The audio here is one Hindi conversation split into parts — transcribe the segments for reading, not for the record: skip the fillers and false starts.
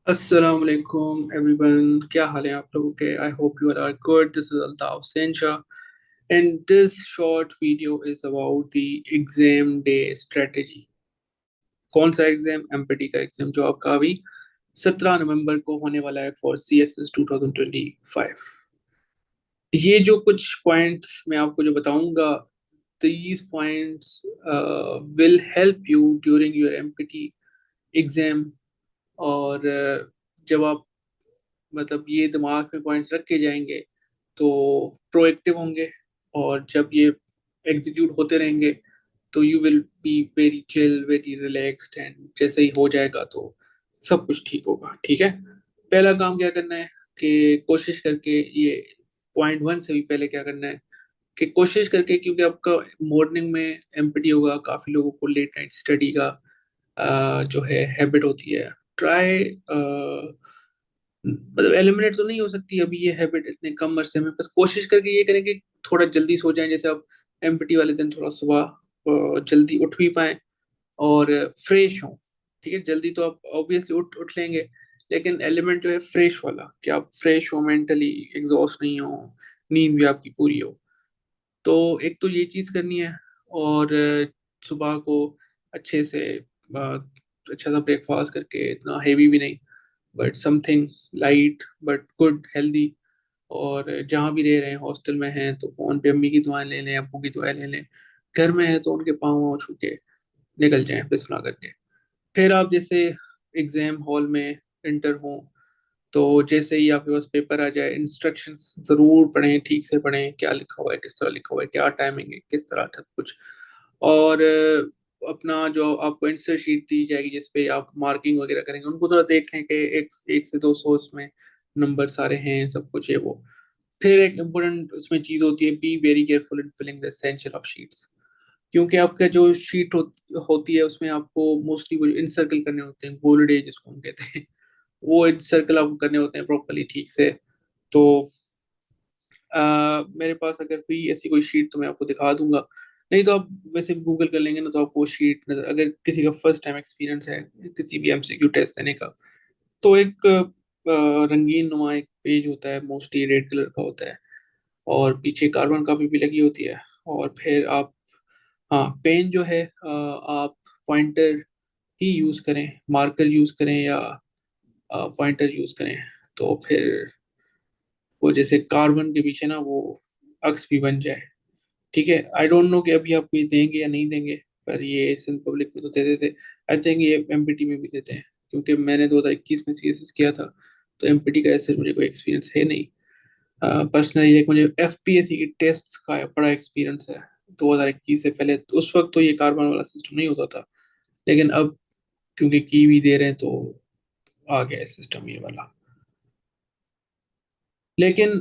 अस्सलाम वालेकुम एवरीवन, क्या हाल है आप लोगों के। I hope you are good. This is Altaf Sensha and this short video is about the exam day strategy. कौन सा एग्जाम? एमपीटी का एग्जाम जो आपका अभी 17 नवंबर को होने वाला है फॉर सी एस एस 2025। ये जो कुछ पॉइंट्स मैं आपको जो बताऊंगा, these points will help you during your MPT exam. और जब आप मतलब ये दिमाग में पॉइंट्स रख के जाएंगे तो प्रोएक्टिव होंगे। और जब ये एग्जीक्यूट होते रहेंगे तो you will be very chill, very relaxed, and जैसे ही हो जाएगा तो सब कुछ ठीक होगा। ठीक है। पहला काम क्या करना है कि कोशिश करके ये पॉइंट 1 से भी पहले क्या करना है कि कोशिश करके, क्योंकि आपका मॉर्निंग में एमपीटी होगा, काफी लोगों को लेट नाइट स्टडी का जो है हैबिट होती है। ट्राई मतलब एलिमिनेट तो नहीं हो सकती अभी ये हैबिट इतने कम अरसे में, बस कोशिश करके ये करें कि थोड़ा जल्दी सो जाएं। जैसे आप एमपीटी वाले दिन थोड़ा सुबह जल्दी उठ भी पाएं और फ्रेश हों। ठीक है, जल्दी तो आप ऑब्वियसली उठ उठ लेंगे, लेकिन एलिमेंट जो है फ्रेश वाला, कि आप फ्रेश हो, मेंटली एग्जॉस्ट नहीं हो, नींद भी आपकी पूरी हो। तो एक तो ये चीज़ करनी है। और सुबह को अच्छे से अच्छा सा ब्रेकफास्ट करके, इतना हेवी भी नहीं, but something light but good healthy. और जहाँ भी रह रहे हैं, हॉस्टल में हैं तो फोन पे अम्मी की दुआएं ले लें, अब्बू की दुआएं ले लें। घर में है तो उनके पाँव वाँव छू के निकल जाएं बिस्मिल्लाह करके। फिर आप जैसे एग्जाम हॉल में इंटर हों, तो जैसे ही आपके पास पेपर आ जाए, इंस्ट्रक्शंस जरूर पढ़ें, ठीक से पढ़ें, क्या लिखा हुआ है, किस तरह लिखा हुआ है, क्या टाइमिंग है, किस तरह सब कुछ। और अपना जो आपको आंसर शीट दी जाएगी जिसपे आप मार्किंग वगैरह करेंगे, उनको थोड़ा देख लें कि एक से 200 उसमें नंबर सारे हैं, सब कुछ है वो। फिर एक इम्पोर्टेंट उसमें चीज होती है, be very careful in filling the essential of sheets. क्योंकि आपका जो शीट होती है उसमें आपको मोस्टली वो इनसर्कल करने होते हैं, गोल्ड जिसको हम कहते हैं, वो सर्कल आपको करने होते हैं प्रॉपरली ठीक से। तो मेरे पास अगर कोई ऐसी कोई शीट तो मैं आपको दिखा दूंगा। नहीं तो आप वैसे भी गूगल कर लेंगे ना, तो आपको शीट नजर, अगर किसी का फर्स्ट टाइम एक्सपीरियंस है किसी भी एमसीक्यू टेस्ट देने का, तो एक रंगीन नुमा एक पेज होता है, मोस्टली रेड कलर का होता है, और पीछे कार्बन कॉपी भी लगी होती है। और फिर आप, हाँ, पेन जो है आप पॉइंटर ही यूज करें, मार्कर यूज करें या पॉइंटर यूज करें। तो फिर वो जैसे कार्बन के पीछे ना वो अक्स भी बन जाए। ठीक है। आई डोंट नो कि अभी आपको ये देंगे या नहीं देंगे, पर ये सिंध पब्लिक में तो दे देते। आई थिंक ये एमपीटी में भी देते हैं, क्योंकि मैंने 2021 में सीएसएस किया था, तो एमपीटी का ऐसे मुझे कोई एक्सपीरियंस है नहीं। पर्सनली एक मुझे एफपीएससी की टेस्ट का बड़ा एक्सपीरियंस है 2021 से पहले। तो उस वक्त तो ये कार्बन वाला सिस्टम नहीं होता था, लेकिन अब क्योंकि की भी दे रहे हैं तो आ गया है सिस्टम ये वाला। लेकिन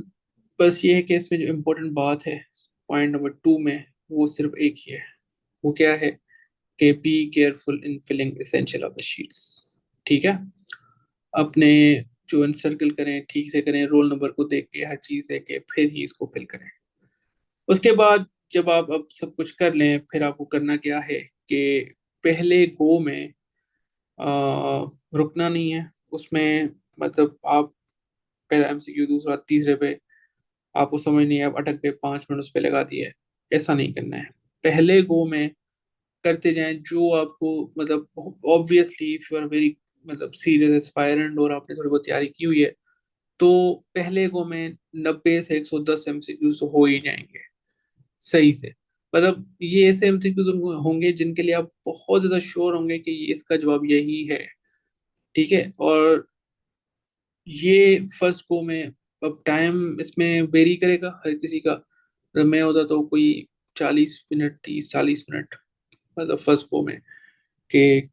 बस ये है कि इसमें जो इम्पोर्टेंट बात है पॉइंट नंबर 2 में, वो सिर्फ एक ही है। वो क्या है कि be careful in filling essential of the sheets. ठीक है। अपने जो इनसर्कल करें, ठीक से करें, रोल नंबर को देख के हर चीज़ है कि फिर ही इसको फिल करें। उसके बाद जब आप अब सब कुछ कर लें, फिर आपको करना क्या है कि पहले गो में रुकना नहीं है उसमें। मतलब आप पहला एमसीक्यू, दूसरा, तीसरे पे आपको समझ नहीं है, आप अटक पे 5 मिनट उस पर लगा दिए, ऐसा नहीं करना है। पहले गो में करते जाएं जो आपको, मतलब obviously if you are very मतलब सीरियस एस्पायरेंट और आपने थोड़ी बहुत तैयारी की हुई है, तो पहले गो में 90 से 110 एमसीक्यू तो हो ही जाएंगे सही से। मतलब ये ऐसे एमसीक्यू होंगे जिनके लिए आप बहुत ज्यादा श्योर होंगे कि ये इसका जवाब यही है। ठीक है। और ये फर्स्ट गो में, अब टाइम इसमें वेरी करेगा हर किसी का। मतलब मैं होता तो कोई 40 मिनट, 30 40 मिनट, मतलब फर्स्ट गो में, कि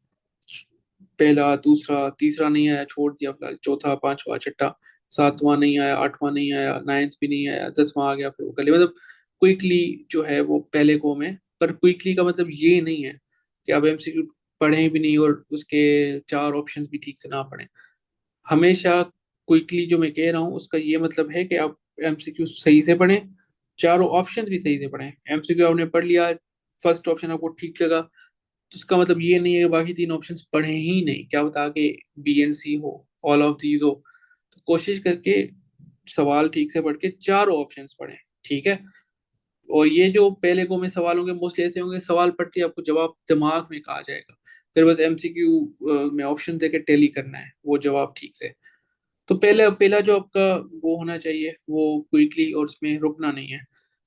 पहला, दूसरा, तीसरा नहीं आया छोड़ दिया, फिलहाल चौथा, पांचवा, छठा, सातवां नहीं आया, आठवां नहीं आया, नाइन्थ भी नहीं आया, 10वां आ गया, फिर वो कर लिया। मतलब क्विकली जो है वो पहले गो में। पर क्विकली का मतलब ये नहीं है कि आप एमसीक्यू पढ़ें भी नहीं और उसके 4 ऑप्शंस भी ठीक से ना पढ़ें। हमेशा क्विकली जो मैं कह रहा हूँ उसका ये मतलब है कि आप एमसीक्यू सही से पढ़ें, चारों ऑप्शन भी सही से पढ़ें। एमसीक्यू आपने पढ़ लिया, फर्स्ट ऑप्शन आपको ठीक लगा, तो उसका मतलब ये नहीं है कि बाकी 3 ऑप्शंस पढ़े ही नहीं, क्या बता के बी एंड सी हो। ऑल ऑफ दीज हो। तो कोशिश करके सवाल ठीक से पढ़ के चारों ऑप्शंस पढ़ें, ठीक है। और ये जो पहले को में सवाल होंगे मोस्टली ऐसे होंगे, सवाल पढ़ते ही आपको जवाब दिमाग में कहा जाएगा, फिर बस एमसीक्यू में ऑप्शन देके टैली करना है वो जवाब ठीक से। तो पहले पहला जो आपका वो होना चाहिए वो क्विकली, और उसमें रुकना नहीं है।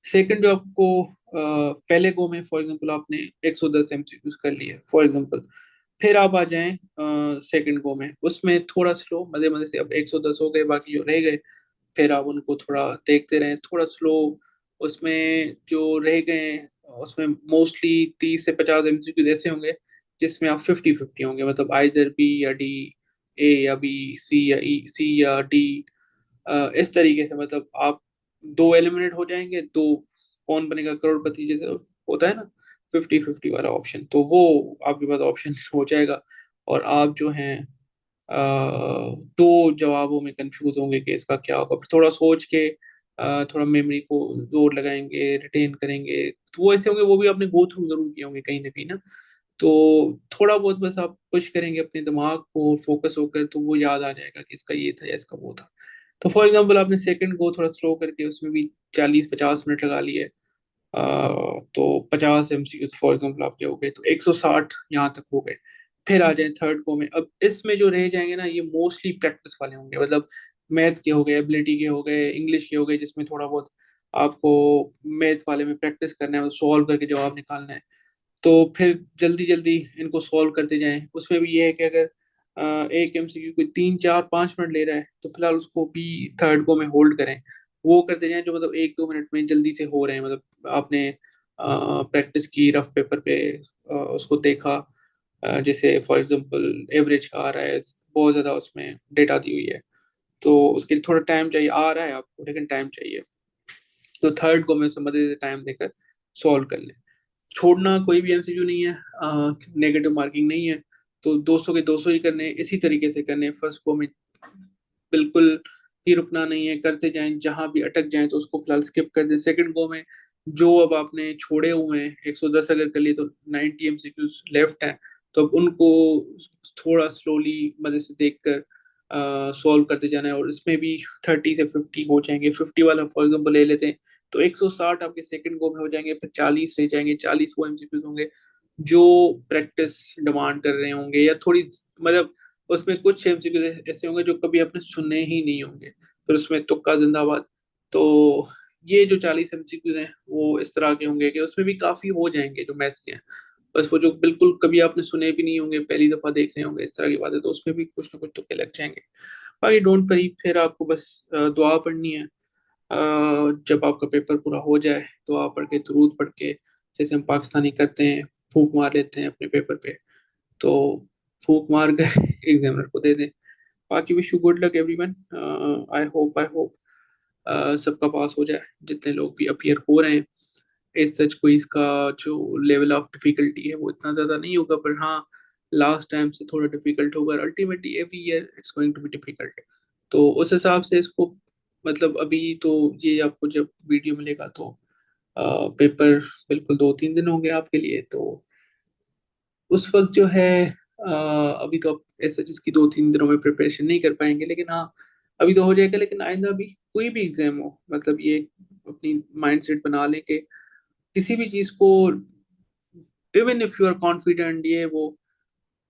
सेकंड जो आपको पहले गो में फॉर एग्जांपल आपने 110 एमसीक्यूज कर लिए फॉर एग्जांपल, फिर आप आ जाएं सेकंड गो में, उसमें थोड़ा स्लो मजे मजे से, अब 110 हो गए, बाकी जो रह गए फिर आप उनको थोड़ा देखते रहें, थोड़ा स्लो। उसमें जो रह गए हैं, उसमें मोस्टली 30 से 50 एमसीक्यू ऐसे होंगे जिसमें आप 50-50 होंगे, मतलब आइदर बी या डी, ए या बी, सी या ई, सी या डी, इस तरीके से, मतलब आप दो एलिमिनेट हो जाएंगे, दो कौन बनेगा करोड़पति जैसे होता है ना, 50-50 वाला ऑप्शन, तो वो आपके पास ऑप्शन हो जाएगा। और आप जो हैं दो जवाबों में कंफ्यूज होंगे कि इसका क्या होगा, फिर थोड़ा सोच के थोड़ा मेमोरी को जोर लगाएंगे, रिटेन करेंगे, तो वो ऐसे होंगे, वो भी आपने गो थ्रू जरूर किए होंगे कहीं ना कहीं ना। तो थोड़ा बहुत बस आप पुश करेंगे अपने दिमाग को, फोकस होकर, तो वो याद आ जाएगा कि इसका ये था या इसका वो था। तो फॉर एग्जाम्पल आपने सेकंड गो थोड़ा स्लो करके उसमें भी 40-50 मिनट लगा लिए, तो 50 एमसीक्यू फॉर एग्जाम्पल आपके हो गए, तो 160 यहाँ तक हो गए। फिर आ जाए थर्ड गो में, अब इसमें जो रह जाएंगे ना ये मोस्टली प्रैक्टिस वाले होंगे, मतलब मैथ के हो गए, एबिलिटी के हो गए, इंग्लिश के हो गए, जिसमें थोड़ा बहुत आपको मैथ वाले में प्रैक्टिस करना है, सॉल्व करके जवाब निकालना है। तो फिर जल्दी जल्दी इनको सॉल्व करते जाएं। उसमें भी ये है कि अगर एक एमसीक्यू कोई 3-4-5 मिनट ले रहा है तो फिलहाल उसको भी थर्ड को में होल्ड करें, वो करते जाएं जो मतलब 1-2 मिनट में जल्दी से हो रहे हैं, मतलब आपने प्रैक्टिस की रफ पेपर पे, उसको देखा, जैसे फॉर एग्जांपल एवरेज का आ रहा है, बहुत ज़्यादा उसमें डेटा दी हुई है, तो उसके लिए थोड़ा टाइम चाहिए, आ रहा है आपको लेकिन टाइम चाहिए, तो थर्ड को में समझ टाइम देकर सॉल्व कर लें। छोड़ना कोई भी एमसीक्यू नहीं है, नेगेटिव मार्किंग नहीं है, तो 200 के 200 ही करने, इसी तरीके से करने। फर्स्ट को में बिल्कुल ही रुकना नहीं है, करते जाएं, जहां भी अटक जाएं तो उसको फिलहाल स्किप कर दें। सेकंड गो में जो अब आपने छोड़े हुए हैं 110 अगर कर लिए तो 90 एमसीक्यूज लेफ्ट हैं, तो अब उनको थोड़ा स्लोली मदद से देखकर सॉल्व करते जाना है, और इसमें भी 30 से 50 हो जाएंगे। 50 वाला फॉर एग्जाम्पल ले लेते हैं तो 160 आपके सेकंड गो में हो जाएंगे, फिर 40 रह जाएंगे, 40 वो एमसीक्यूज होंगे जो प्रैक्टिस डिमांड कर रहे होंगे, या थोड़ी मतलब उसमें कुछ एमसीक्यू ऐसे होंगे जो कभी आपने सुने ही नहीं होंगे, फिर उसमें तुक्का जिंदाबाद। तो ये जो 40 एमसीक्यूज हैं वो इस तरह के होंगे कि उसमें भी काफी हो जाएंगे जो मैथ्स के हैं, बस वो जो बिल्कुल कभी आपने सुने भी नहीं होंगे, पहली दफा देख रहे होंगे, इस तरह की बात है, तो उसमें भी कुछ ना कुछ तुक्के लग जाएंगे। बाकी डोंट वरी, फिर आपको बस दुआ पढ़नी है। जब आपका पेपर पूरा हो जाए दुआ पढ़ के, दुरूद पढ़ के, जैसे हम पाकिस्तानी करते हैं, फूंक मार लेते हैं अपने पेपर पे, तो फूंक मार कर एग्जामिनर को दे दें। बाकी wish you good luck everyone. I hope सबका पास हो जाए, जितने लोग भी अपीयर हो रहे हैं। इस सच कोई इसका जो लेवल ऑफ डिफिकल्टी है वो इतना ज़्यादा नहीं होगा, पर हाँ लास्ट टाइम से थोड़ा डिफिकल्ट होगा, ultimately every year it's going to be difficult. तो उस हिसाब से इसको, मतलब अभी तो ये आपको जब वीडियो मिलेगा तो पेपर बिल्कुल 2-3 दिन होंगे आपके लिए, तो उस वक्त जो है अभी तो आप ऐसा जिसकी 2-3 दिनों में प्रिपरेशन नहीं कर पाएंगे, लेकिन हाँ अभी तो हो जाएगा। लेकिन आइंदा भी कोई भी एग्जाम हो, मतलब ये अपनी माइंड सेट बना लें कि किसी भी चीज को, even if you are confident, ये वो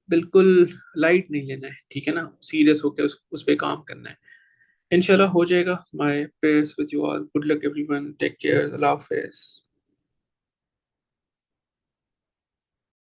बिल्कुल लाइट नहीं लेना है, ठीक है ना, सीरियस होकर उस पे काम करना है। इंशाल्लाह हो जाएगा। My prayers with you all, good luck everyone, take care, Allah Hafiz.